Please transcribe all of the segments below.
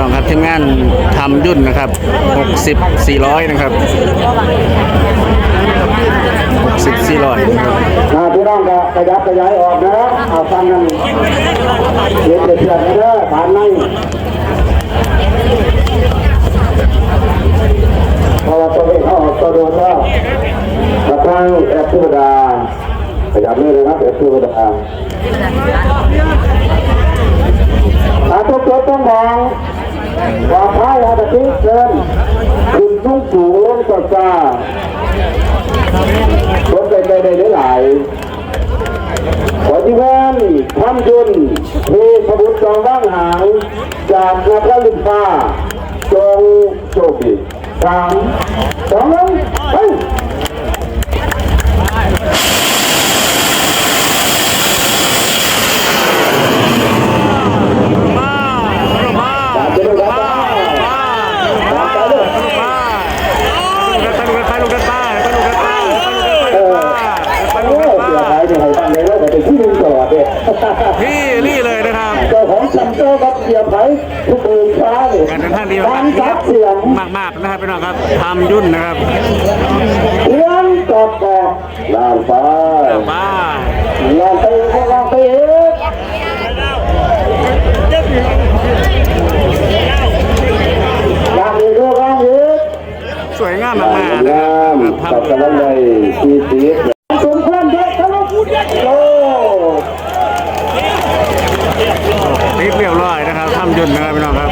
องครับทีมงานทำยุ่นนะครับ60-400นะครับ60-400นะครับพี่น้องก็ขยับขยายออกนะเอาฟังกันเสียเสียเด้อผ่านในพอตัวเองเข้าตัวโดนแล้วกระทั่งแอปธรรมดาขยับนี่เลยนะแอปธรรมดาตัวต้องมองปลอดภัยนะตะกี้เกินขึ้นสูงสูงลงต่อจ้ารถไปได้หลายขอที่งานทำยุนเทพบุตรจองว่างหางจากนาคลินฟ้าจงโชคดี3 2 1ไปนี่เลยนะครับเจ้าของซัมเตอร์ครับเสียบไผ่ทุกเองช้าเลยการเดินทางดีเสียงมากนะครับพี่น้องครับทำยุ่นนะครับเลี้ยงตอบลางไปลางไปลางไปลางอีกลางอีกสวยงามมากๆนะครับทำกันเลยตีสมควรเด็กทั้งคู่โอ้ติดเรียบร้อยนะครับทำยุ่นนะครับพี่น้องครับ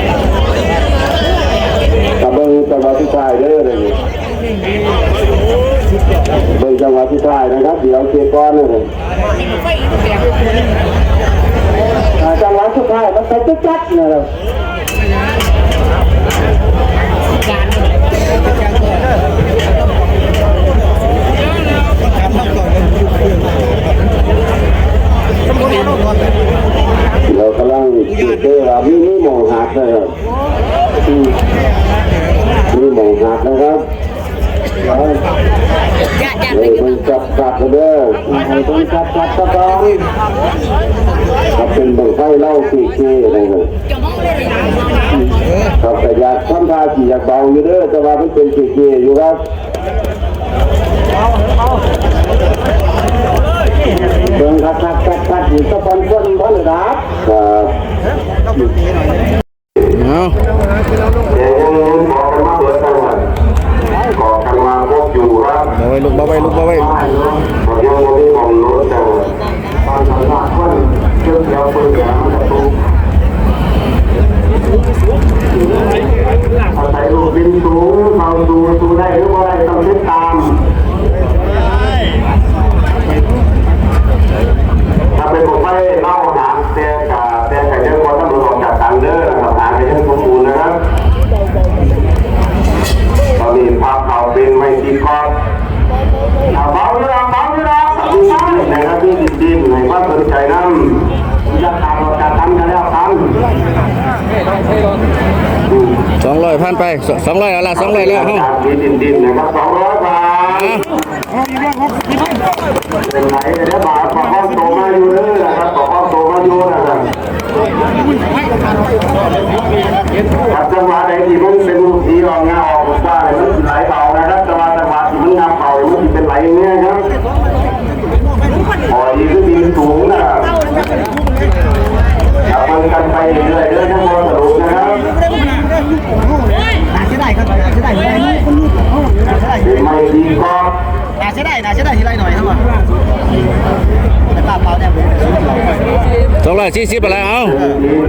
กับเบอร์จังหวะที่ท้ายเด้อเลยเบอร์จังหวะที่ท้ายนะครับเดี๋ยวเก็บก้อนเลยจังหวะสุดท้ายมันไปจัดๆนะครับเรากำลังเจอมีหมองหักนะครับมีหมองหักนะครับเลยมันจับกันเด้อมันจับก็ต้องถ้าเป็นบังไฟเล่าขี้อะไรเลยครับแต่อยากทำท่าขี่อยากเบาอยู่เด้อแต่ว่ามันเป็นขี้อยู่ครับเบิ่งคัดอยู่ตะปอนคนบ่เลยครับเอาบอกกันมาเปิดกันบอกกันมาพบอยู่ครับเอาไว้ลูกเอาไว้บอกยังบ่มีของรถแต่ตอนสัมภาษณ์คนเชื่อเดียวเปิดอย่างประตูอาศัยรูปบินสูงเอาดูได้หรือว่าได้ต้องติดตามถ้าเป็นผมไม่เล่าหางเสียกับเรื่องความต้องออกจากตังเด้อนะครับหางในเรื่องสมบูรณ์นะครับตอนนี้ภาพข่าวเป็นไม่ติดคอเบาอยู่ดูใช่นะครับที่ดินในว่าสนใจน้ำจะทำเราจะทำกันแล้วทำ200พันไป200เอาละ200แล้วที่ดินนะครับ200 บาทเป็นไหนเนี่ยบาทปอกข้าวโตมาอยู่เลยนะครับปอกข้าวโตมาอยู่นะครับจังหวะใดที่มันเป็นสีออกงาออกได้มันไหลเบานะครับจังหวะที่มันงาเบามันเป็นไหลอย่างนี้ครับพอดีก็ดินสูงนะครับจับมันกันไปเรื่อยๆเรื่อยๆทั้งหมดสรุปนะครับใช่ได้ครับใช่ได้ไม่ดีก็ใช่ได้ทีไรหน่อยครับว่าแต่ปากเปล่าเนี่ย240ไปแล้วเอา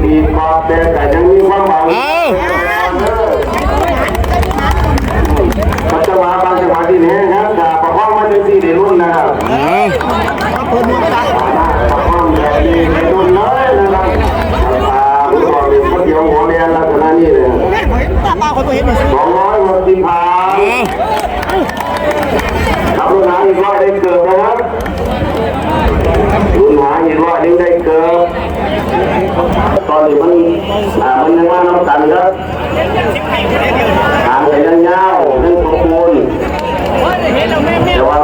ดีก็แต่ยังมีความหวังปัจจุบันบางจังหวัดที่นี่ครับจะประคองมาจน4 เดือนรุ่นนะครับประคองแบบนี้ในรุ่นน้อยนะครับผู้บอกเป็นคนเดียวหัวเรียนลักษณะนี้เลย260 บาทครับรุ่นหาอีก100ได้เกิดนะครับรุ่นหาอีก100นึงได้เกิดตอนนี้มันยังว่าน้ำกันครับหางไปยังยาวยังสมบูรณ์แต่ว่า